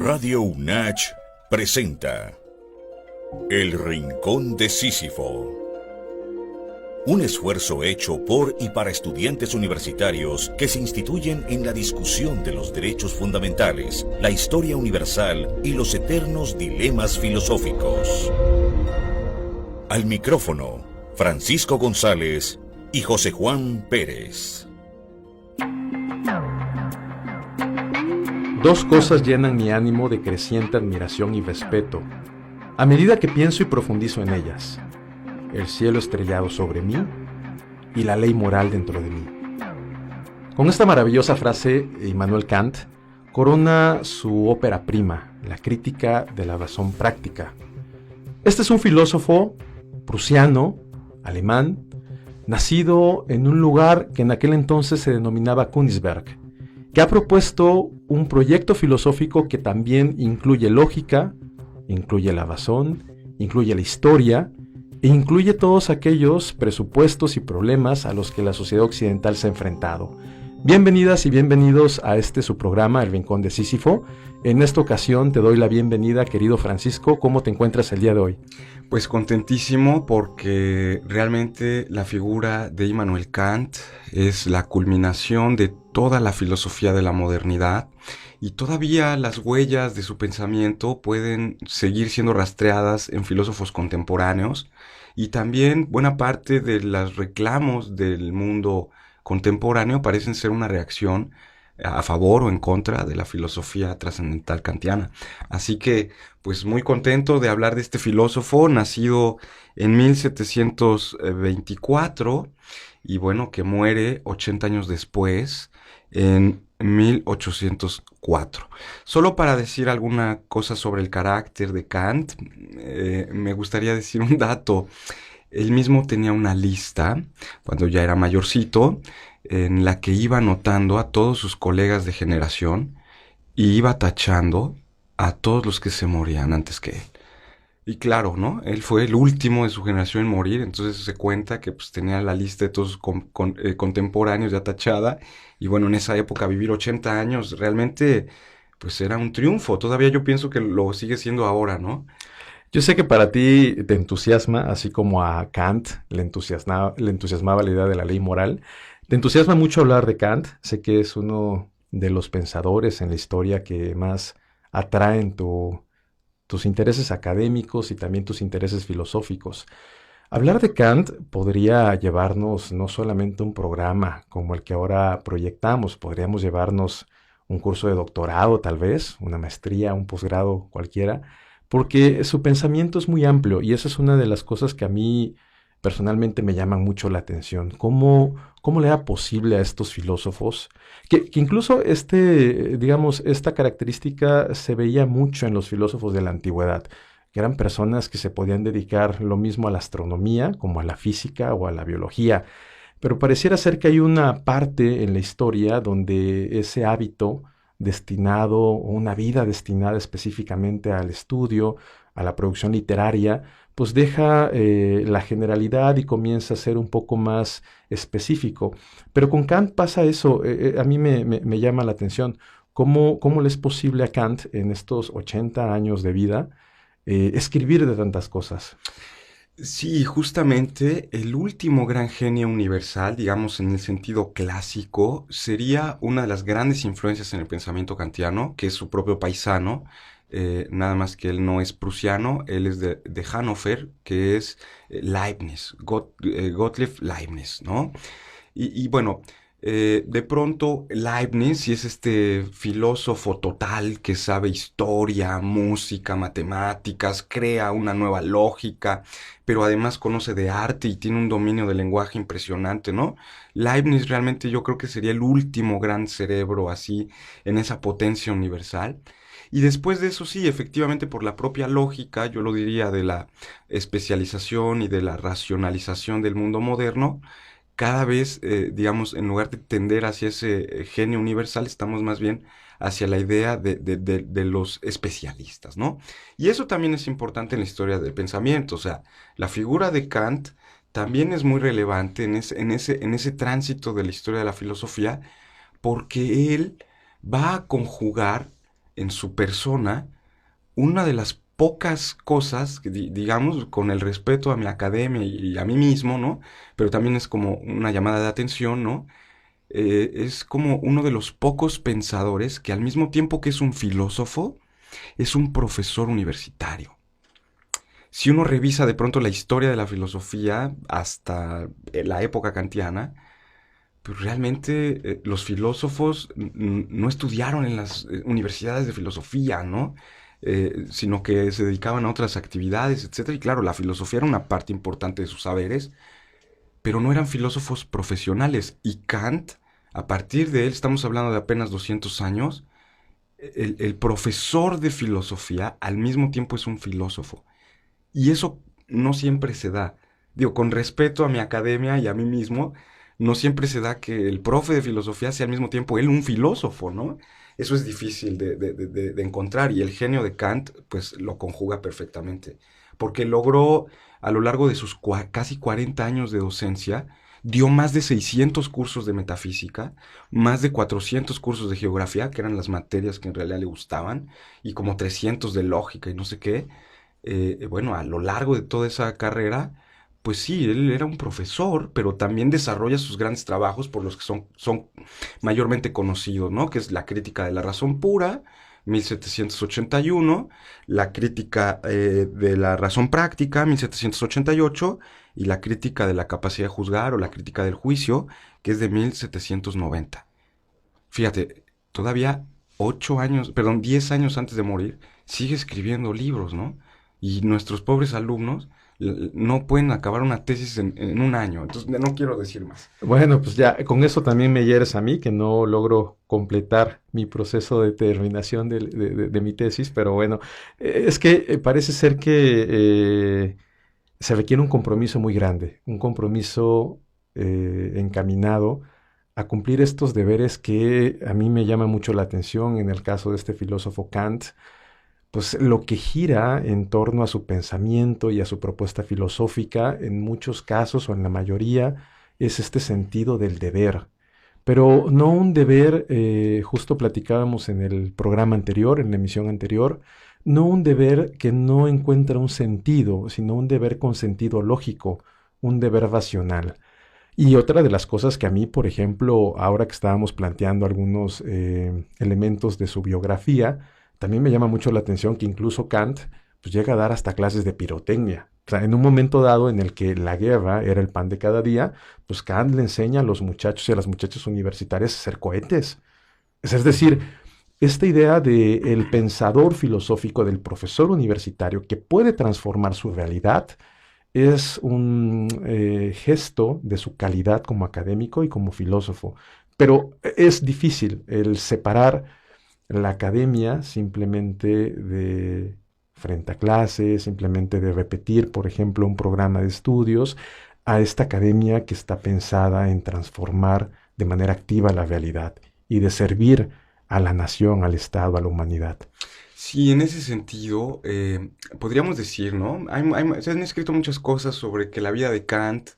Radio UNACH presenta El Rincón de Sísifo. Un esfuerzo hecho por y para estudiantes universitarios que se instituyen en la discusión de los derechos fundamentales, la historia universal y los eternos dilemas filosóficos. Al micrófono, Francisco González y José Juan Pérez. Dos cosas llenan mi ánimo de creciente admiración y respeto, a medida que pienso y profundizo en ellas: el cielo estrellado sobre mí y la ley moral dentro de mí. Con esta maravillosa frase, Immanuel Kant corona su ópera prima, La Crítica de la Razón Práctica. Este es un filósofo prusiano, alemán, nacido en un lugar que en aquel entonces se denominaba Königsberg, que ha propuesto un proyecto filosófico que también incluye lógica, incluye la razón, incluye la historia e incluye todos aquellos presupuestos y problemas a los que la sociedad occidental se ha enfrentado. Bienvenidas y bienvenidos a su programa, El Rincón de Sísifo. En esta ocasión te doy la bienvenida, querido Francisco. ¿Cómo te encuentras el día de hoy? Pues contentísimo, porque realmente la figura de Immanuel Kant es la culminación de toda la filosofía de la modernidad, y todavía las huellas de su pensamiento pueden seguir siendo rastreadas en filósofos contemporáneos, y también buena parte de los reclamos del mundo contemporáneo parecen ser una reacción a favor o en contra de la filosofía trascendental kantiana. Así que, pues muy contento de hablar de este filósofo, nacido en 1724, y bueno, que muere 80 años después, en 1804. Solo para decir alguna cosa sobre el carácter de Kant, me gustaría decir un dato. Él mismo tenía una lista, cuando ya era mayorcito, en la que iba anotando a todos sus colegas de generación y iba tachando a todos los que se morían antes que él. Y claro, ¿no? Él fue el último de su generación en morir, entonces se cuenta que pues tenía la lista de todos sus contemporáneos ya tachada. Y bueno, en esa época vivir 80 años realmente pues era un triunfo. Todavía yo pienso que lo sigue siendo ahora, ¿no? Yo sé que para ti te entusiasma, así como a Kant le entusiasmaba la idea de la ley moral. Te entusiasma mucho hablar de Kant. Sé que es uno de los pensadores en la historia que más atraen tus intereses académicos y también tus intereses filosóficos. Hablar de Kant podría llevarnos no solamente un programa como el que ahora proyectamos, podríamos llevarnos un curso de doctorado tal vez, una maestría, un posgrado cualquiera, porque su pensamiento es muy amplio y esa es una de las cosas que a mí personalmente me llaman mucho la atención. ¿Cómo le era posible a estos filósofos? Que incluso esta característica se veía mucho en los filósofos de la antigüedad, que eran personas que se podían dedicar lo mismo a la astronomía como a la física o a la biología. Pero pareciera ser que hay una parte en la historia donde ese hábito destinado, una vida destinada específicamente al estudio, a la producción literaria, pues deja la generalidad y comienza a ser un poco más específico. Pero con Kant pasa eso. A mí me llama la atención. ¿Cómo le es posible a Kant en estos 80 años de vida escribir de tantas cosas? Sí, justamente el último gran genio universal, digamos en el sentido clásico, sería una de las grandes influencias en el pensamiento kantiano, que es su propio paisano. Nada más que él no es prusiano, él es de Hannover, que es Leibniz, Gottlieb Leibniz, ¿no? Y bueno, de pronto Leibniz, y es este filósofo total que sabe historia, música, matemáticas, crea una nueva lógica, pero además conoce de arte y tiene un dominio del lenguaje impresionante, ¿no? Leibniz realmente yo creo que sería el último gran cerebro así en esa potencia universal. Y después de eso sí, efectivamente por la propia lógica, yo lo diría, de la especialización y de la racionalización del mundo moderno, cada vez, digamos, en lugar de tender hacia ese genio universal, estamos más bien hacia la idea de los especialistas, ¿no? Y eso también es importante en la historia del pensamiento. O sea, la figura de Kant también es muy relevante en ese tránsito de la historia de la filosofía, porque él va a conjugar en su persona, una de las pocas cosas, que digamos, con el respeto a mi academia y a mí mismo, ¿no? Pero también es como una llamada de atención, ¿no? Es como uno de los pocos pensadores que al mismo tiempo que es un filósofo, es un profesor universitario. Si uno revisa de pronto la historia de la filosofía hasta la época kantiana, pues realmente los filósofos no estudiaron en las universidades de filosofía, ¿no? Sino que se dedicaban a otras actividades, etcétera. Y claro, la filosofía era una parte importante de sus saberes, pero no eran filósofos profesionales. Y Kant, a partir de él, estamos hablando de apenas 200 años, el profesor de filosofía al mismo tiempo es un filósofo. Y eso no siempre se da. Digo, con respeto a mi academia y a mí mismo, no siempre se da que el profe de filosofía sea al mismo tiempo él un filósofo, ¿no? Eso es difícil de encontrar y el genio de Kant pues lo conjuga perfectamente, porque logró a lo largo de sus casi 40 años de docencia, dio más de 600 cursos de metafísica, más de 400 cursos de geografía, que eran las materias que en realidad le gustaban, y como 300 de lógica y no sé qué. Bueno, a lo largo de toda esa carrera, pues sí, él era un profesor, pero también desarrolla sus grandes trabajos por los que son mayormente conocidos, ¿no? Que es la crítica de la razón pura, 1781, la crítica de la razón práctica, 1788, y la crítica de la capacidad de juzgar o la crítica del juicio, que es de 1790. Fíjate, todavía 10 años antes de morir, sigue escribiendo libros, ¿no? Y nuestros pobres alumnos no pueden acabar una tesis en un año. Entonces, no quiero decir más. Bueno, pues ya con eso también me hieres a mí, que no logro completar mi proceso de terminación de mi tesis, pero bueno, es que parece ser que se requiere un compromiso muy grande, un compromiso encaminado a cumplir estos deberes que a mí me llama mucho la atención en el caso de este filósofo Kant, pues lo que gira en torno a su pensamiento y a su propuesta filosófica, en muchos casos o en la mayoría, es este sentido del deber. Pero no un deber, justo platicábamos en el programa anterior, en la emisión anterior, no un deber que no encuentra un sentido, sino un deber con sentido lógico, un deber racional. Y otra de las cosas que a mí, por ejemplo, ahora que estábamos planteando algunos elementos de su biografía, también me llama mucho la atención que incluso Kant pues, llega a dar hasta clases de pirotecnia. O sea, en un momento dado en el que la guerra era el pan de cada día, pues Kant le enseña a los muchachos y a las muchachas universitarias a hacer cohetes. Es decir, esta idea del pensador filosófico, del profesor universitario que puede transformar su realidad, es un gesto de su calidad como académico y como filósofo. Pero es difícil el separar la academia simplemente de frente a clases, simplemente de repetir, por ejemplo, un programa de estudios, a esta academia que está pensada en transformar de manera activa la realidad y de servir a la nación, al Estado, a la humanidad. Sí, en ese sentido, podríamos decir, ¿no? Se han escrito muchas cosas sobre que la vida de Kant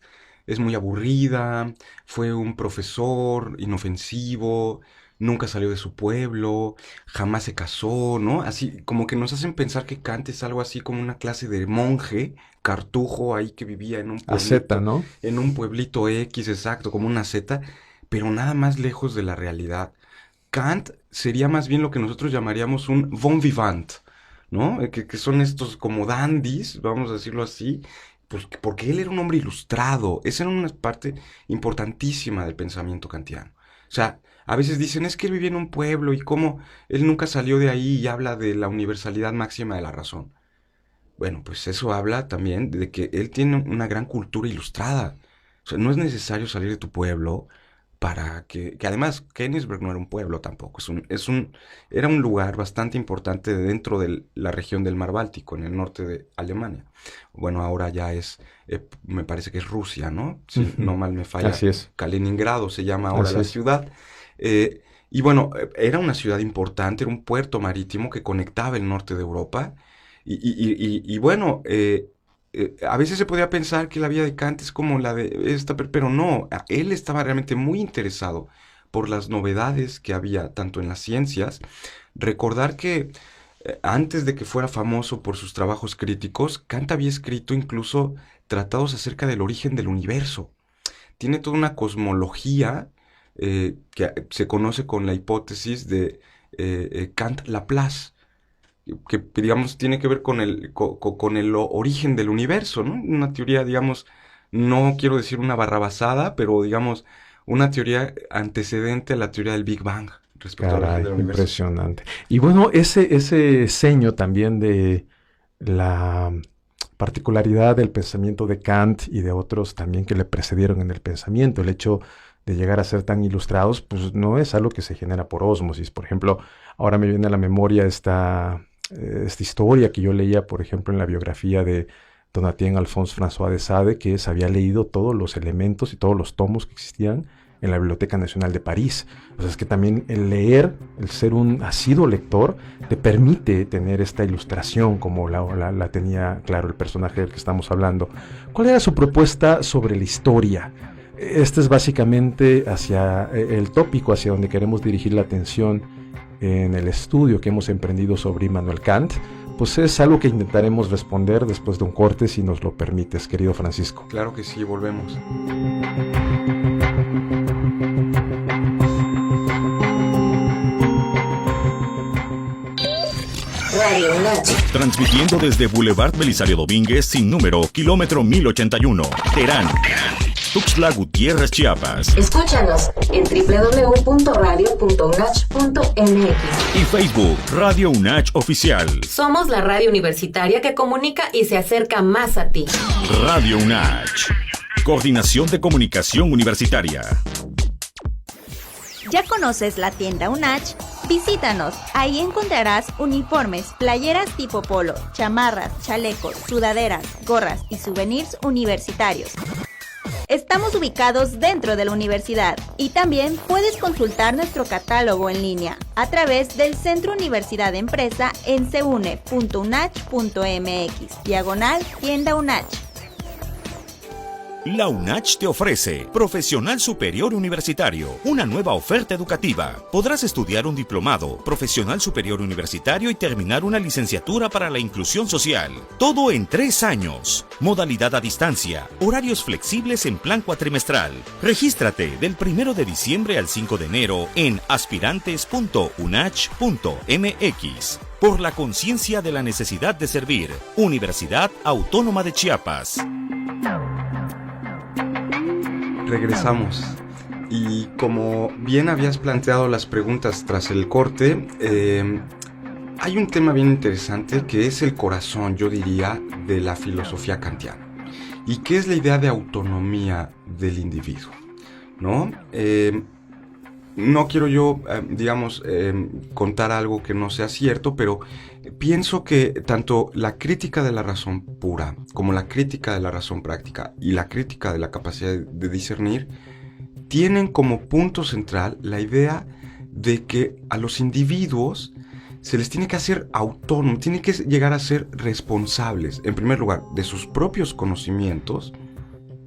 es muy aburrida, fue un profesor inofensivo, nunca salió de su pueblo, jamás se casó, ¿no? Así como que nos hacen pensar que Kant es algo así como una clase de monje, cartujo ahí que vivía Asceta, ¿no? en un pueblito X, exacto, como una seta, pero nada más lejos de la realidad. Kant sería más bien lo que nosotros llamaríamos un bon vivant, ¿no? Que son estos como dandies, vamos a decirlo así, pues porque él era un hombre ilustrado. Esa era una parte importantísima del pensamiento kantiano. O sea, a veces dicen, es que él vivía en un pueblo y cómo él nunca salió de ahí y habla de la universalidad máxima de la razón. Bueno, pues eso habla también de que él tiene una gran cultura ilustrada. O sea, no es necesario salir de tu pueblo para que además Königsberg no era un pueblo tampoco, era un lugar bastante importante dentro de la región del Mar Báltico, en el norte de Alemania. Bueno, ahora ya me parece que es Rusia, ¿no? Si no mal me falla. Así es. Kaliningrado se llama ahora Así la es. ciudad. Y bueno, era una ciudad importante, era un puerto marítimo que conectaba el norte de Europa. Y bueno, a veces se podía pensar que la vida de Kant es como la de esta, pero no, él estaba realmente muy interesado por las novedades que había tanto en las ciencias, Recordar que antes de que fuera famoso por sus trabajos críticos, Kant había escrito incluso tratados acerca del origen del universo. Tiene toda una cosmología que se conoce con la hipótesis de Kant-Laplace, que digamos tiene que ver con el origen del universo, ¿no? Una teoría, digamos, no quiero decir una barrabasada, pero digamos una teoría antecedente a la teoría del Big Bang respecto al origen del universo. Impresionante. Y bueno, ese sello también de la particularidad del pensamiento de Kant y de otros también que le precedieron en el pensamiento, el hecho de llegar a ser tan ilustrados, pues no es algo que se genera por ósmosis. Por ejemplo, ahora me viene a la memoria esta historia que yo leía, por ejemplo, en la biografía de Donatien Alphonse François de Sade, que se había leído todos los elementos y todos los tomos que existían en la Biblioteca Nacional de París. O sea, es que también el leer, el ser un asiduo lector, te permite tener esta ilustración como la tenía, claro, el personaje del que estamos hablando. ¿Cuál era su propuesta sobre la historia? Este es básicamente hacia el tópico hacia donde queremos dirigir la atención en el estudio que hemos emprendido sobre Immanuel Kant. Pues es algo que intentaremos responder después de un corte, si nos lo permites, querido Francisco. Claro que sí, volvemos. Radio UNACH. Transmitiendo desde Boulevard Belisario Domínguez, sin número, kilómetro 1081, Terán. Tuxtla Gutiérrez, Chiapas. Escúchanos en www.radio.unach.mx y Facebook Radio UNACH Oficial. Somos la radio universitaria que comunica y se acerca más a ti. Radio UNACH. Coordinación de Comunicación Universitaria. ¿Ya conoces la tienda UNACH? Visítanos, ahí encontrarás uniformes, playeras tipo polo, chamarras, chalecos, sudaderas, gorras y souvenirs universitarios. Estamos ubicados dentro de la universidad y también puedes consultar nuestro catálogo en línea a través del Centro Universidad Empresa en seune.unach.mx/tienda UNACH. La UNACH te ofrece Profesional Superior Universitario, una nueva oferta educativa. Podrás estudiar un diplomado, Profesional Superior Universitario y terminar una licenciatura para la inclusión social. Todo en 3 años. Modalidad a distancia, horarios flexibles en plan cuatrimestral. Regístrate del 1 de diciembre al 5 de enero en aspirantes.unach.mx. Por la conciencia de la necesidad de servir. Universidad Autónoma de Chiapas. Regresamos. Y como bien habías planteado las preguntas tras el corte, hay un tema bien interesante que es el corazón, yo diría, de la filosofía kantiana. Y que es la idea de autonomía del individuo, ¿no? No quiero yo, contar algo que no sea cierto, pero pienso que tanto la crítica de la razón pura como la crítica de la razón práctica y la crítica de la capacidad de discernir tienen como punto central la idea de que a los individuos se les tiene que hacer autónomos, tienen que llegar a ser responsables, en primer lugar, de sus propios conocimientos.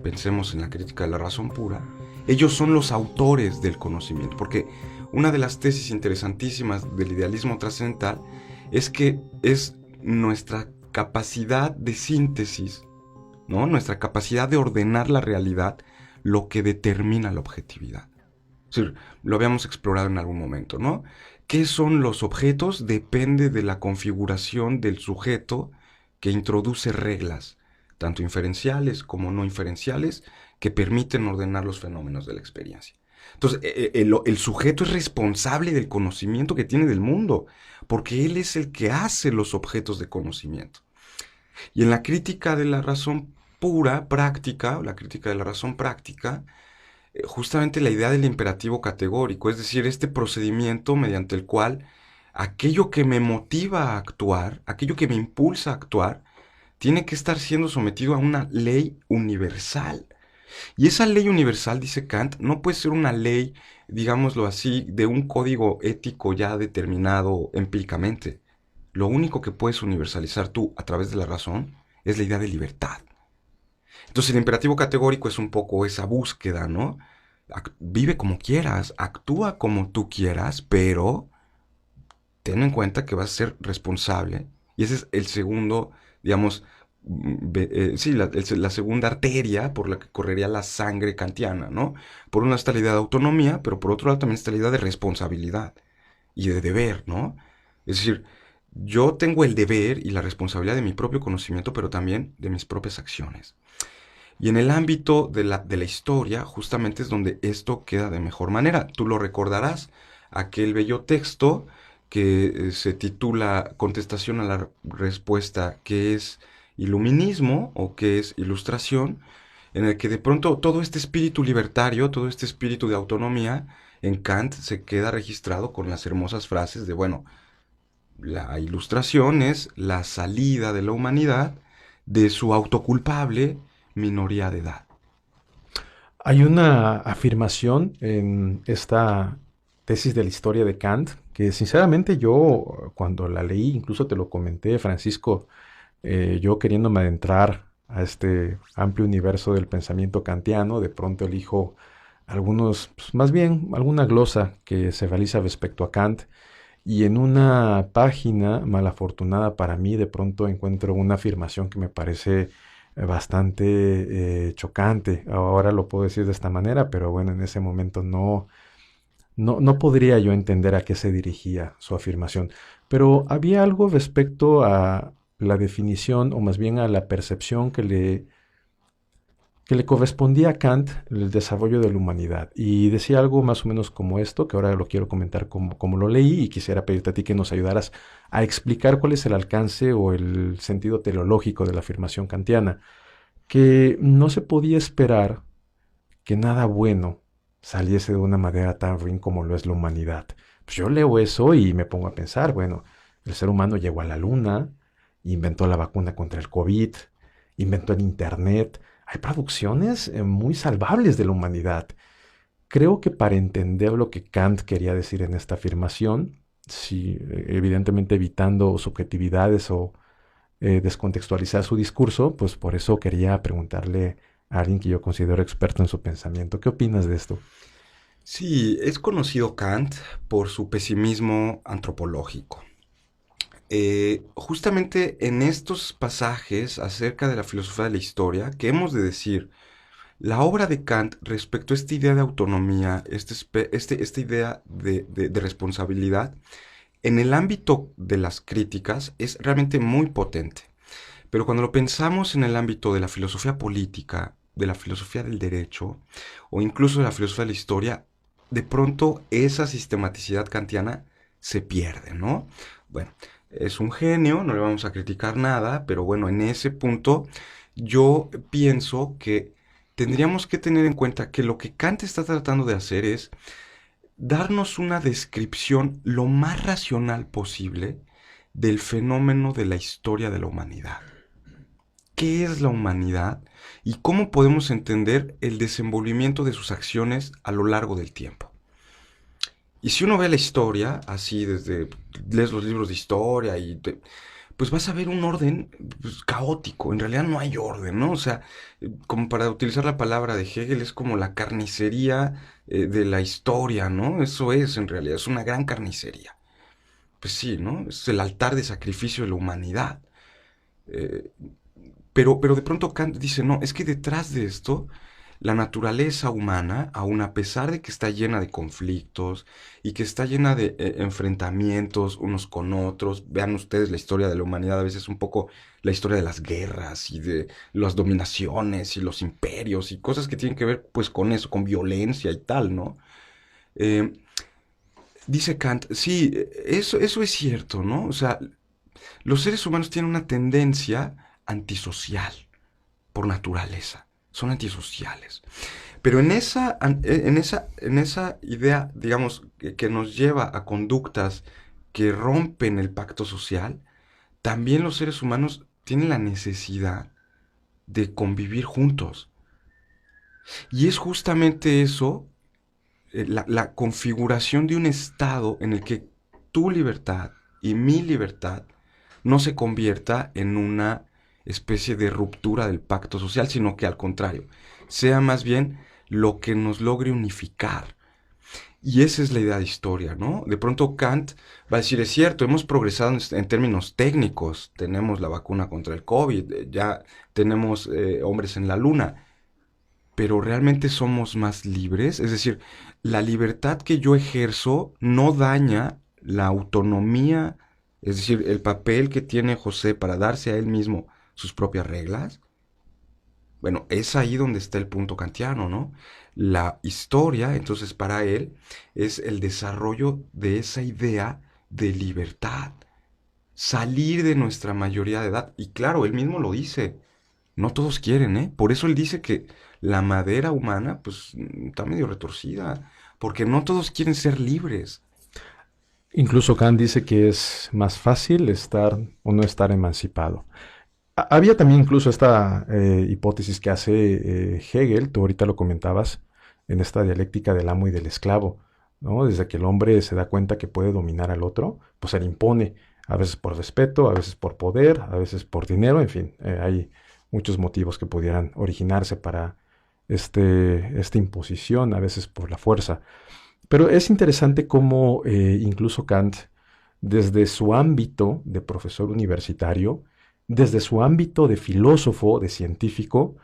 Pensemos en la crítica de la razón pura. Ellos son los autores del conocimiento, porque una de las tesis interesantísimas del idealismo trascendental es que es nuestra capacidad de síntesis, ¿no? Nuestra capacidad de ordenar la realidad lo que determina la objetividad. Es decir, lo habíamos explorado en algún momento, ¿no? ¿Qué son los objetos? Depende de la configuración del sujeto que introduce reglas, tanto inferenciales como no inferenciales, que permiten ordenar los fenómenos de la experiencia. Entonces, el sujeto es responsable del conocimiento que tiene del mundo, porque él es el que hace los objetos de conocimiento. Y en la crítica de la razón pura, práctica, o la crítica de la razón práctica, justamente la idea del imperativo categórico, es decir, este procedimiento mediante el cual aquello que me motiva a actuar, aquello que me impulsa a actuar, tiene que estar siendo sometido a una ley universal. Y esa ley universal, dice Kant, no puede ser una ley, digámoslo así, de un código ético ya determinado empíricamente. Lo único que puedes universalizar tú a través de la razón es la idea de libertad. Entonces el imperativo categórico es un poco esa búsqueda, ¿no? Vive como quieras, actúa como tú quieras, pero ten en cuenta que vas a ser responsable. Y ese es el segundo, digamos, la segunda arteria por la que correría la sangre kantiana, ¿no? Por un lado está la idea de autonomía, pero por otro lado también está la idea de responsabilidad y de deber, ¿no? Es decir, yo tengo el deber y la responsabilidad de mi propio conocimiento, pero también de mis propias acciones. Y en el ámbito de la historia, justamente es donde esto queda de mejor manera. Tú lo recordarás, aquel bello texto que se titula Contestación a la respuesta, ¿qué es iluminismo o qué es ilustración? En el que de pronto todo este espíritu libertario, todo este espíritu de autonomía, en Kant se queda registrado con las hermosas frases de, bueno, la ilustración es la salida de la humanidad de su autoculpable minoría de edad. Hay una afirmación en esta tesis de la historia de Kant que sinceramente yo cuando la leí, incluso te lo comenté, Francisco, yo queriéndome adentrar a este amplio universo del pensamiento kantiano, de pronto elijo algunos, pues, más bien alguna glosa que se realiza respecto a Kant, y en una página malafortunada para mí de pronto encuentro una afirmación que me parece bastante chocante. Ahora lo puedo decir de esta manera, pero bueno, en ese momento no podría yo entender a qué se dirigía su afirmación. Pero había algo respecto a la definición, o más bien a la percepción que le correspondía a Kant el desarrollo de la humanidad. Y decía algo más o menos como esto, que ahora lo quiero comentar como lo leí, y quisiera pedirte a ti que nos ayudaras a explicar cuál es el alcance o el sentido teleológico de la afirmación kantiana, que no se podía esperar que nada bueno saliese de una manera tan ruin como lo es la humanidad. Pues yo leo eso y me pongo a pensar, bueno, el ser humano llegó a la luna, inventó la vacuna contra el COVID, inventó el Internet. Hay producciones muy salvables de la humanidad. Creo que para entender lo que Kant quería decir en esta afirmación, sí, evidentemente evitando subjetividades o descontextualizar su discurso, pues por eso quería preguntarle a alguien que yo considero experto en su pensamiento. ¿Qué opinas de esto? Sí, es conocido Kant por su pesimismo antropológico. Justamente en estos pasajes acerca de la filosofía de la historia, que hemos de decir, la obra de Kant respecto a esta idea de autonomía, esta idea de responsabilidad, en el ámbito de las críticas es realmente muy potente. Pero cuando lo pensamos en el ámbito de la filosofía política, de la filosofía del derecho, o incluso de la filosofía de la historia, de pronto esa sistematicidad kantiana se pierde, ¿no? Bueno, es un genio, no le vamos a criticar nada, pero bueno, en ese punto yo pienso que tendríamos que tener en cuenta que lo que Kant está tratando de hacer es darnos una descripción lo más racional posible del fenómeno de la historia de la humanidad. ¿Qué es la humanidad y cómo podemos entender el desenvolvimiento de sus acciones a lo largo del tiempo? Y si uno ve la historia, así lees los libros de historia pues vas a ver un orden pues, caótico. En realidad no hay orden, ¿no? O sea, como para utilizar la palabra de Hegel, es como la carnicería de la historia, ¿no? Eso es, en realidad, es una gran carnicería. Pues sí, ¿no? Es el altar de sacrificio de la humanidad. Pero de pronto Kant dice, no, es que detrás de esto, la naturaleza humana, aun a pesar de que está llena de conflictos y que está llena de enfrentamientos unos con otros, vean ustedes la historia de la humanidad, a veces un poco la historia de las guerras y de las dominaciones y los imperios y cosas que tienen que ver pues con eso, con violencia y tal, ¿no? Dice Kant, sí, eso es cierto, ¿no? O sea, los seres humanos tienen una tendencia antisocial por naturaleza, son antisociales. Pero en esa idea, digamos, que nos lleva a conductas que rompen el pacto social, también los seres humanos tienen la necesidad de convivir juntos. Y es justamente eso, la configuración de un estado en el que tu libertad y mi libertad no se convierta en una especie de ruptura del pacto social, sino que al contrario, sea más bien lo que nos logre unificar. Y esa es la idea de historia, ¿no? De pronto Kant va a decir, es cierto, hemos progresado en términos técnicos, tenemos la vacuna contra el COVID, ya tenemos hombres en la luna, pero ¿realmente somos más libres? Es decir, la libertad que yo ejerzo no daña la autonomía, es decir, el papel que tiene José para darse a él mismo sus propias reglas. Bueno, es ahí donde está el punto kantiano, ¿no? La historia, entonces, para él, es el desarrollo de esa idea de libertad. Salir de nuestra mayoría de edad. Y claro, él mismo lo dice. No todos quieren, ¿eh? Por eso él dice que la madera humana, pues, está medio retorcida. Porque no todos quieren ser libres. Incluso Kant dice que es más fácil estar o no estar emancipado. Había también incluso esta hipótesis que hace Hegel, tú ahorita lo comentabas, en esta dialéctica del amo y del esclavo, ¿no? Desde que el hombre se da cuenta que puede dominar al otro, pues se le impone, a veces por respeto, a veces por poder, a veces por dinero, en fin, hay muchos motivos que pudieran originarse para esta imposición, a veces por la fuerza. Pero es interesante cómo incluso Kant, desde su ámbito de profesor universitario, desde su ámbito de filósofo, de científico,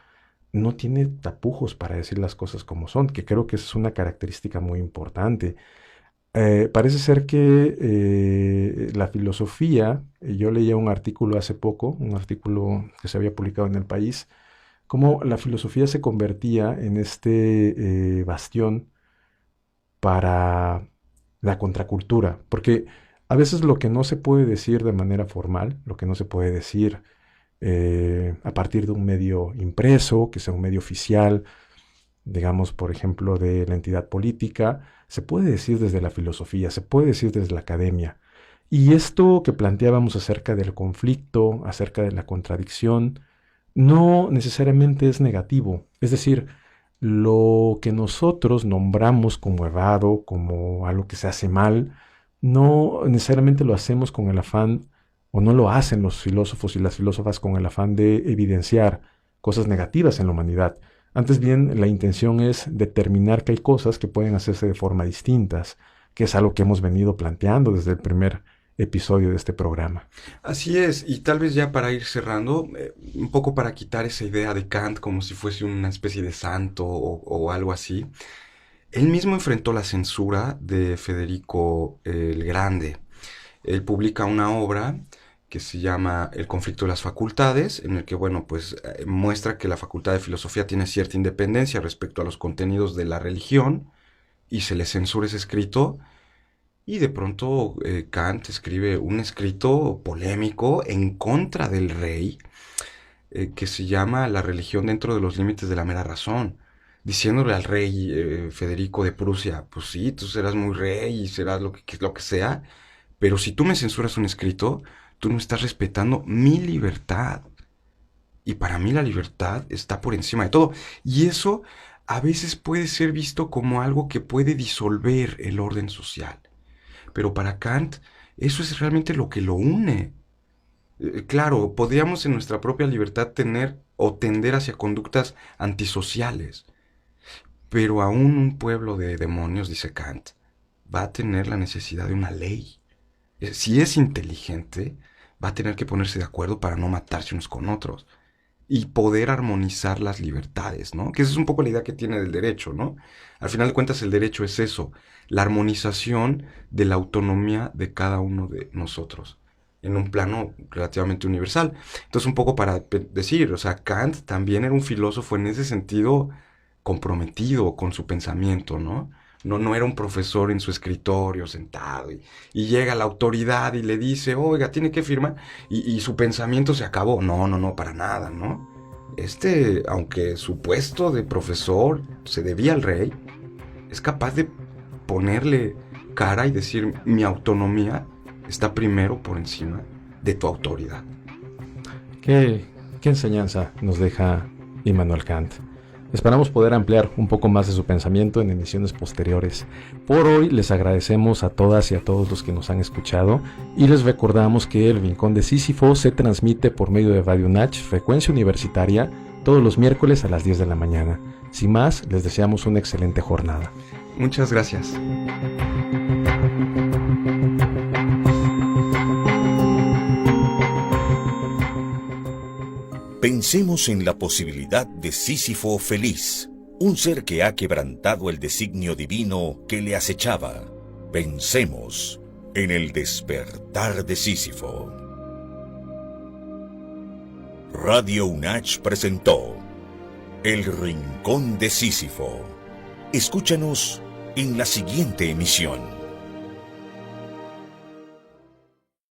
no tiene tapujos para decir las cosas como son, que creo que es una característica muy importante. Parece ser que la filosofía, yo leía un artículo hace poco, un artículo que se había publicado en El País, cómo la filosofía se convertía en este bastión para la contracultura, porque a veces lo que no se puede decir de manera formal, lo que no se puede decir a partir de un medio impreso, que sea un medio oficial, digamos, por ejemplo, de la entidad política, se puede decir desde la filosofía, se puede decir desde la academia. Y esto que planteábamos acerca del conflicto, acerca de la contradicción, no necesariamente es negativo. Es decir, lo que nosotros nombramos como errado, como algo que se hace mal, no necesariamente lo hacemos con el afán, o no lo hacen los filósofos y las filósofas con el afán de evidenciar cosas negativas en la humanidad. Antes bien, la intención es determinar que hay cosas que pueden hacerse de forma distintas, que es algo que hemos venido planteando desde el primer episodio de este programa. Así es, y tal vez ya para ir cerrando, un poco para quitar esa idea de Kant como si fuese una especie de santo o algo así, él mismo enfrentó la censura de Federico el Grande. Él publica una obra que se llama El conflicto de las facultades, en el que, bueno, pues muestra que la facultad de filosofía tiene cierta independencia respecto a los contenidos de la religión, y se le censura ese escrito, y de pronto Kant escribe un escrito polémico en contra del rey, que se llama La religión dentro de los límites de la mera razón, diciéndole al rey Federico de Prusia, pues sí, tú serás muy rey y serás lo que sea, pero si tú me censuras un escrito, tú no estás respetando mi libertad. Y para mí la libertad está por encima de todo. Y eso a veces puede ser visto como algo que puede disolver el orden social. Pero para Kant, eso es realmente lo que lo une. Claro, podríamos en nuestra propia libertad tener o tender hacia conductas antisociales. Pero aún un pueblo de demonios, dice Kant, va a tener la necesidad de una ley. Si es inteligente, va a tener que ponerse de acuerdo para no matarse unos con otros y poder armonizar las libertades, ¿no? Que esa es un poco la idea que tiene del derecho, ¿no? Al final de cuentas, el derecho es eso, la armonización de la autonomía de cada uno de nosotros en un plano relativamente universal. Entonces, un poco para decir, o sea, Kant también era un filósofo en ese sentido comprometido con su pensamiento, ¿no? No era un profesor en su escritorio sentado y llega la autoridad y le dice, oiga, tiene que firmar, y su pensamiento se acabó. No, para nada, ¿no? Aunque su puesto de profesor se debía al rey, es capaz de ponerle cara y decir, mi autonomía está primero por encima de tu autoridad. ¿Qué enseñanza nos deja Immanuel Kant? Esperamos poder ampliar un poco más de su pensamiento en emisiones posteriores. Por hoy les agradecemos a todas y a todos los que nos han escuchado y les recordamos que El Rincón de Sísifo se transmite por medio de Radio Nach, frecuencia universitaria, todos los miércoles a las 10 de la mañana. Sin más, les deseamos una excelente jornada. Muchas gracias. Pensemos en la posibilidad de Sísifo feliz, un ser que ha quebrantado el designio divino que le acechaba. Pensemos en el despertar de Sísifo. Radio UNACH presentó El Rincón de Sísifo. Escúchanos en la siguiente emisión.